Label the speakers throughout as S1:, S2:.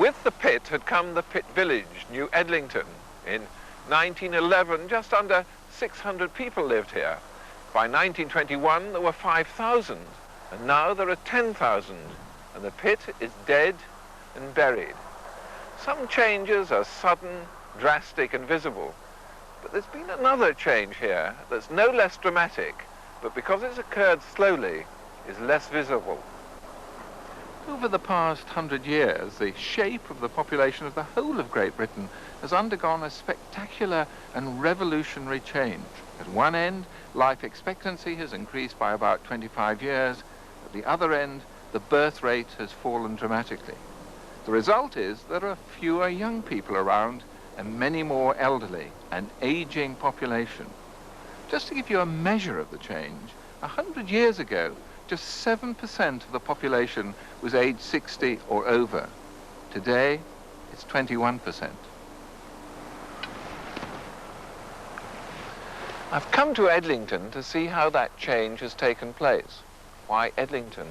S1: With the pit had come the pit village, New Eddington. In 1911, just under 600 people lived here. By 1921, there were 5,000, and now there are 10,000, and the pit is dead and buried. Some changes are sudden, drastic, and visible, but there's been another change here that's no less dramatic, but because it's occurred slowly, is less visible. Over the past 100 years, the shape of the population of the whole of Great Britain has undergone a spectacular and revolutionary change. At one end, life expectancy has increased by about 25 years. At the other end, the birth rate has fallen dramatically. The result is there are fewer young people around and many more elderly, an aging population. Just to give you a measure of the change, 100 years ago, just 7% of the population was aged 60 or over. Today, it's 21%. I've come to Eddington to see how that change has taken place. Why Eddington?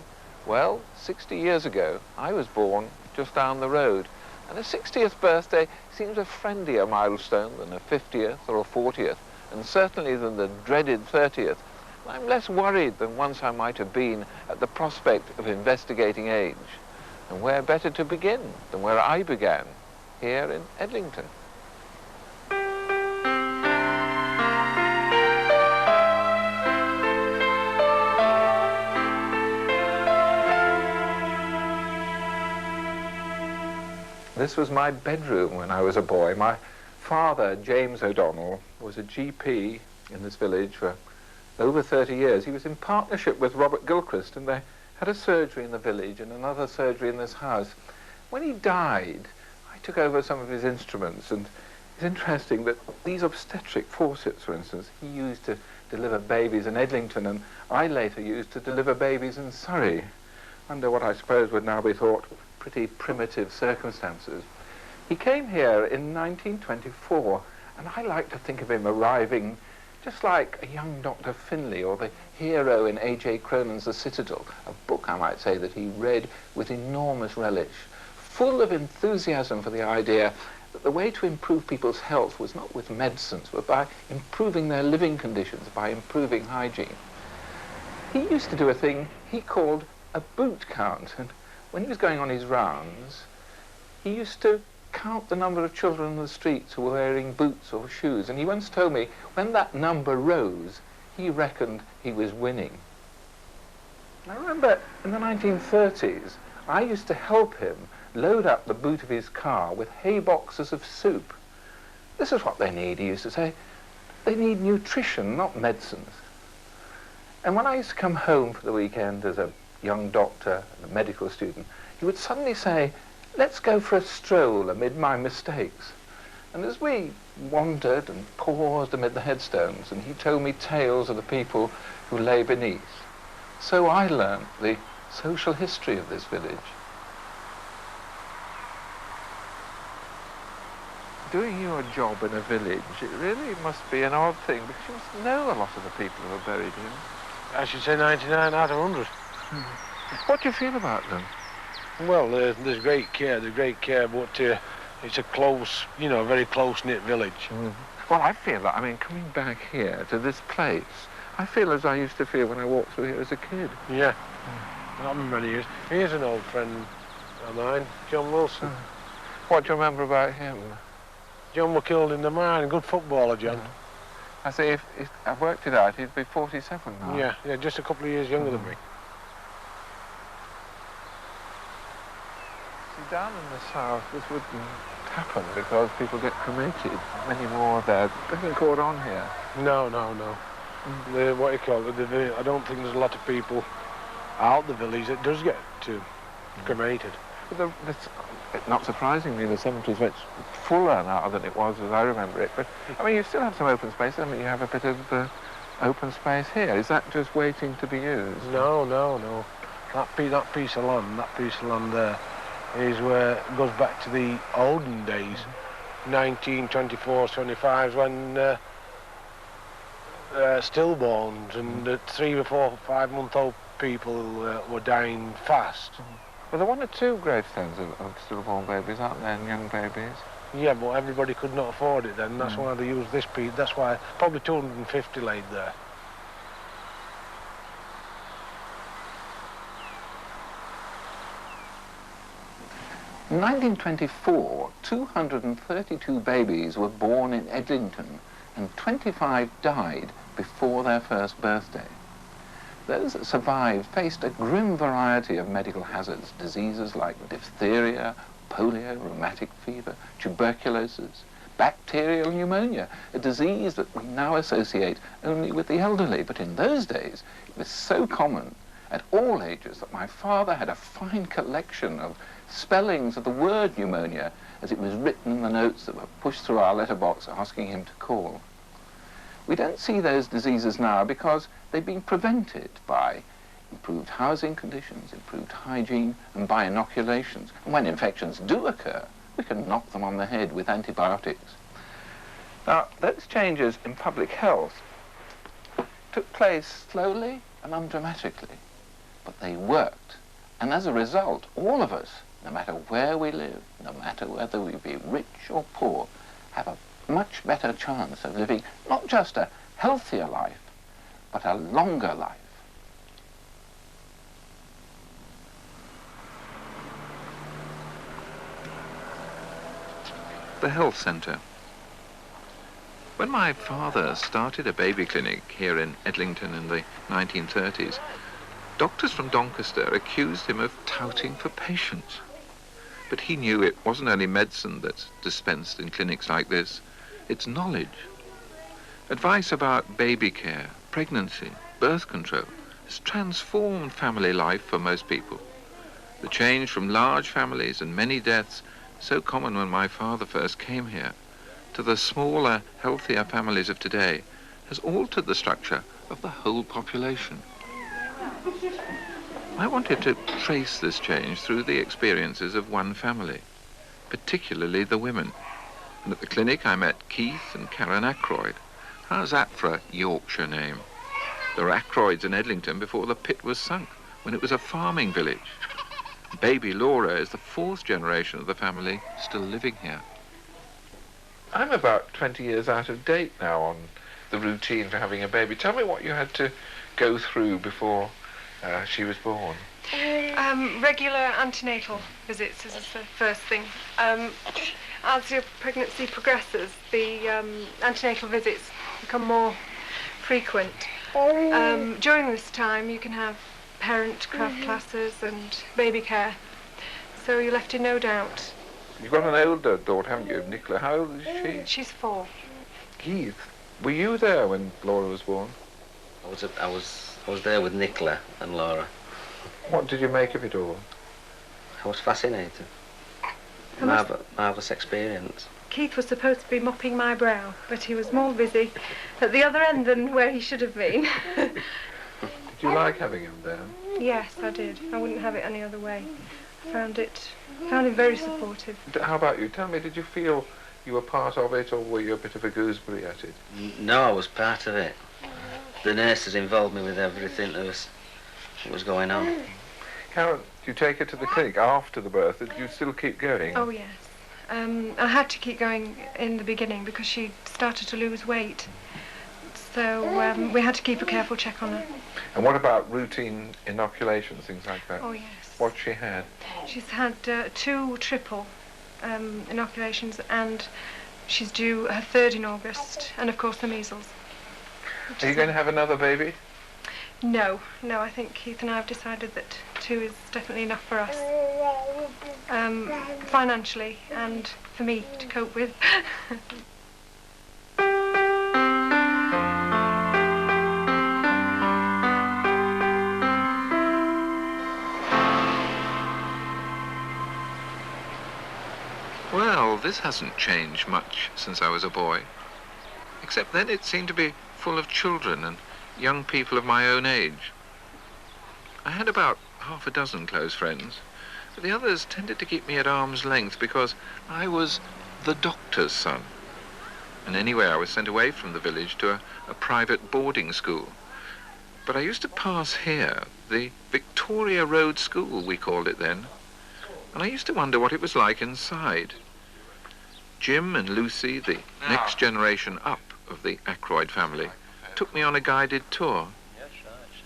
S1: Well, 60 years ago, I was born just down the road, and a 60th birthday seems a friendlier milestone than a 50th or a 40th, and certainly than the dreaded 30th. I'm less worried than once I might have been at the prospect of investigating age. And where better to begin than where I began, here in Eddington. This was my bedroom when I was a boy. My father, James O'Donnell, was a GP in this village for over 30 years. He was in partnership with Robert Gilchrist, and they had a surgery in the village and another surgery in this house. When he died, I took over some of his instruments, and it's interesting that these obstetric forceps, for instance, he used to deliver babies in Eddington, and I later used to deliver babies in Surrey, under what I suppose would now be thought pretty primitive circumstances. He came here in 1924, and I like to think of him arriving just like a young Dr. Finlay, or the hero in A.J. Cronin's The Citadel, a book, I might say, that he read with enormous relish, full of enthusiasm for the idea that the way to improve people's health was not with medicines, but by improving their living conditions, by improving hygiene. He used to do a thing he called a boot count, and when he was going on his rounds, he used to count the number of children in the streets who were wearing boots or shoes, and he once told me when that number rose, he reckoned he was winning. I remember in the 1930s, I used to help him load up the boot of his car with hay boxes of soup. This is what they need, he used to say. They need nutrition, not medicines. And when I used to come home for the weekend as a young doctor and a medical student, he would suddenly say, "Let's go for a stroll amid my mistakes." And as we wandered and paused amid the headstones, and he told me tales of the people who lay beneath, so I learnt the social history of this village. Doing your job in a village, it really must be an odd thing, because you must know a lot of the people who are buried here.
S2: I should say 99 out of 100.
S1: What do you feel about them?
S2: Well, there's great care, but it's a close, very close-knit village.
S1: Well, I feel that, coming back here to this place, I feel as I used to feel when I walked through here as a kid.
S2: Yeah, not many years. Here's an old friend of mine, John Wilson.
S1: What do you remember about him?
S2: John was killed in the mine, good footballer, John.
S1: I say, if I've worked it out, he'd be 47 now.
S2: Yeah, just a couple of years younger than me.
S1: Down in the south, this wouldn't happen because people get cremated. Many more there. Doesn't caught on here.
S2: No. What you call it? I don't think there's a lot of people out the village that does get cremated.
S1: But not surprisingly, the cemetery's much fuller now than it was as I remember it. But you still have some open space. You have a bit of open space here. Is that just waiting to be used?
S2: No. That piece of land there is where it goes back to the olden days, 1924s, 25s, when stillborns and 3 or 4 or 5 month old people were dying fast.
S1: Well, there are one or two gravestones of stillborn babies, aren't there, and young babies?
S2: Yeah, but everybody could not afford it then. That's why they used this piece. That's why probably 250 laid there.
S1: In 1924, 232 babies were born in Eddington, and 25 died before their first birthday. Those that survived faced a grim variety of medical hazards, diseases like diphtheria, polio, rheumatic fever, tuberculosis, bacterial pneumonia, a disease that we now associate only with the elderly. But in those days, it was so common at all ages that my father had a fine collection of spellings of the word pneumonia as it was written in the notes that were pushed through our letterbox asking him to call. We don't see those diseases now because they've been prevented by improved housing conditions, improved hygiene, and by inoculations. And when infections do occur, we can knock them on the head with antibiotics. Now, those changes in public health took place slowly and undramatically, but they worked. And as a result, all of us, no matter where we live, no matter whether we be rich or poor, have a much better chance of living not just a healthier life, but a longer life. The health centre. When my father started a baby clinic here in Eddington in the 1930s, doctors from Doncaster accused him of touting for patients. But he knew it wasn't only medicine that's dispensed in clinics like this, it's knowledge. Advice about baby care, pregnancy, birth control has transformed family life for most people. The change from large families and many deaths, so common when my father first came here, to the smaller, healthier families of today, has altered the structure of the whole population. I wanted to trace this change through the experiences of one family, particularly the women. And at the clinic I met Keith and Karen Ackroyd. How's that for a Yorkshire name? There were Ackroyds in Eddington before the pit was sunk, when it was a farming village. Baby Laura is the fourth generation of the family still living here. I'm about 20 years out of date now on the routine for having a baby. Tell me what you had to go through before she was born.
S3: Regular antenatal visits is the first thing. As your pregnancy progresses, the antenatal visits become more frequent. During this time, you can have parent craft classes and baby care, so you're left in no doubt.
S1: You've got an older daughter, haven't you, Nicola? How old is she?
S3: She's 4.
S1: Keith, were you there when Laura was born?
S4: I was there with Nicola and Laura.
S1: What did you make of it all?
S4: I was fascinated. Marvellous experience.
S3: Keith was supposed to be mopping my brow, but he was more busy at the other end than where he should have been.
S1: Did you like having him there?
S3: Yes, I did. I wouldn't have it any other way. I found him very supportive.
S1: How about you? Tell me, did you feel you were part of it, or were you a bit of a gooseberry at it?
S4: No, I was part of it. The nurses involved me with everything that was going on.
S1: Karen, did you take her to the clinic after the birth? Did you still keep going?
S3: Oh, yes. I had to keep going in the beginning because she started to lose weight. So we had to keep a careful check on her.
S1: And what about routine inoculations, things like that?
S3: Oh, yes.
S1: What she had?
S3: She's had 2 triple inoculations, and she's due her 3rd in August, and of course the measles.
S1: Are you going to have another baby?
S3: No, I think Keith and I have decided that 2 is definitely enough for us. Financially, and for me to cope with.
S1: Well, this hasn't changed much since I was a boy. Except then it seemed to be full of children and young people of my own age. I had about half a dozen close friends, but the others tended to keep me at arm's length because I was the doctor's son. And anyway, I was sent away from the village to a private boarding school. But I used to pass here, the Victoria Road School, we called it then, and I used to wonder what it was like inside. Jim and Lucy, the next generation up of the Ackroyd family, took me on a guided tour.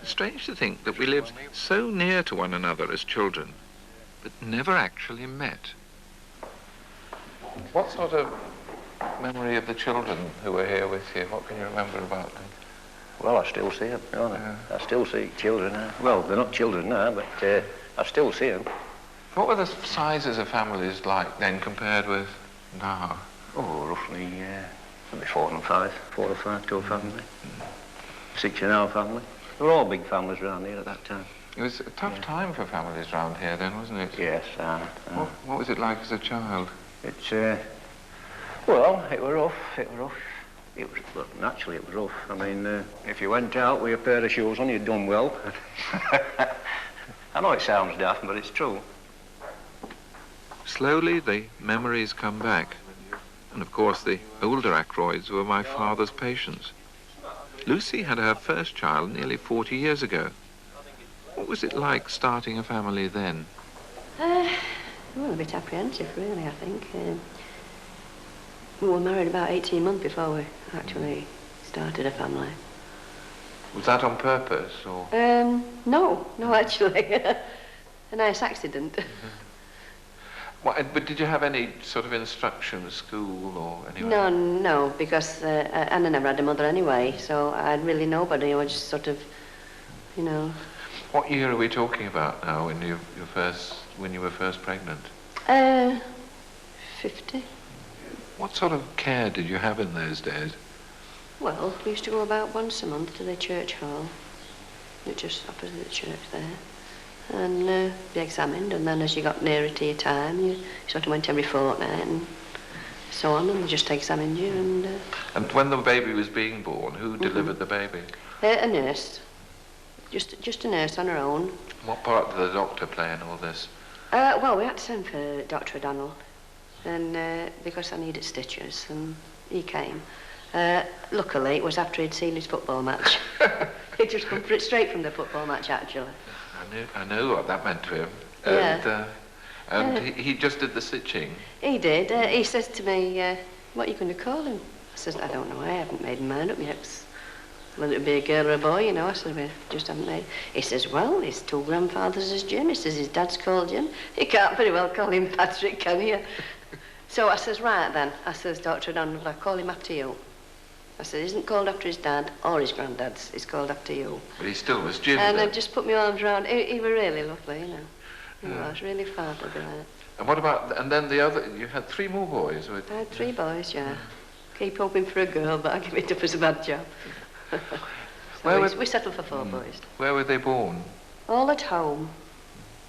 S1: It's strange to think that we lived so near to one another as children, but never actually met. What sort of memory of the children who were here with you? What can you remember about them?
S5: Well, I still see them, don't I? Yeah. I still see children now. Well, they're not children now, but I still see them.
S1: What were the sizes of families like then compared with now?
S5: Oh, roughly, maybe 4 or 5 to a family. 6 in our family. They were all big families around here at that time.
S1: It was a tough time for families around here then, wasn't it?
S5: Yes.
S1: What was it like as a child?
S5: It's, well, it was rough. Well, naturally it was rough. I mean, if you went out with a pair of shoes on, you'd done well. I know it sounds daft, but it's true.
S1: Slowly, the memories come back. And of course, the older Ackroyds were my father's patients. Lucy had her first child nearly 40 years ago. What was it like starting a family then?
S6: Well, a bit apprehensive, really, I think. We were married about 18 months before we actually started a family.
S1: Was that on purpose, or?
S6: No, actually. A nice accident.
S1: But did you have any sort of instruction at school or anywhere?
S6: No, because Anna never had a mother anyway, so I had really nobody. I was just sort of, you know.
S1: What year are we talking about now when you were first pregnant?
S6: 50.
S1: What sort of care did you have in those days?
S6: Well, we used to go about once a month to the church hall, which is opposite the church there, and be examined, and then as you got nearer to your time, you sort of went every fortnight and so on, and they just examined you.
S1: And when the baby was being born, who delivered the baby?
S6: A nurse. Just a nurse on her own.
S1: What part did the doctor play in all this?
S6: Well, we had to send for Dr. O'Donnell, and because I needed stitches, and he came. Luckily, it was after he'd seen his football match. He'd just come straight from the football match, actually.
S1: I knew what that meant to him.
S6: Yeah.
S1: And he just did the stitching.
S6: He did. He says to me, what are you going to call him? I says, I don't know, I haven't made my mind up yet. Whether it be a girl or a boy, you know, I said, we just haven't made. He says, well, his 2 grandfathers is Jim. He says, his dad's called Jim. You can't very well call him Patrick, can you? So I says, right then. I says, Dr. O'Donnell, I call him after you. I said, he isn't called after his dad or his granddad's. He's called after you.
S1: But he still was Jim.
S6: And I
S1: then.
S6: just put my arms around. He was really lovely, you know. He was really fatherly.
S1: And what about? And then the other? You had 3 more boys.
S6: I had 3 boys, yeah. Keep hoping for a girl, but I give it up as a bad job. So we settled for 4 boys.
S1: Where were they born?
S6: All at home,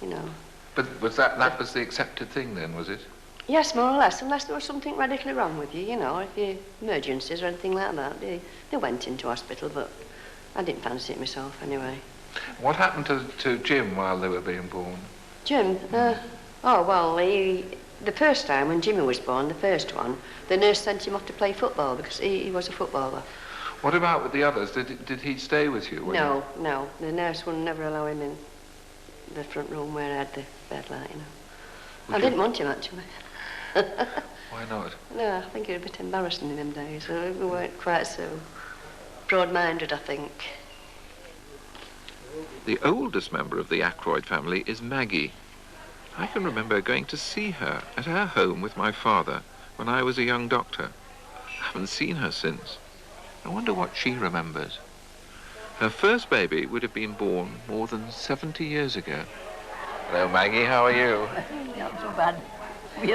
S6: you know.
S1: But was that was the accepted thing then, was it?
S6: Yes, more or less, unless there was something radically wrong with you, you know, if you emergencies or anything like that. They went into hospital, but I didn't fancy it myself anyway.
S1: What happened to Jim while they were being born?
S6: Jim? Oh, well, the first time when Jimmy was born, the first one, the nurse sent him off to play football because he was a footballer.
S1: What about with the others? Did he stay with you?
S6: No. The nurse would never allow him in the front room where I had the bed light, you know. I didn't want him, actually.
S1: Why not?
S6: No, I think it was a bit embarrassing in them days. We weren't quite so broad-minded, I think.
S1: The oldest member of the Ackroyd family is Maggie. I can remember going to see her at her home with my father when I was a young doctor. I haven't seen her since. I wonder what she remembers. Her first baby would have been born more than 70 years ago. Hello, Maggie, how are you?
S7: Not so bad.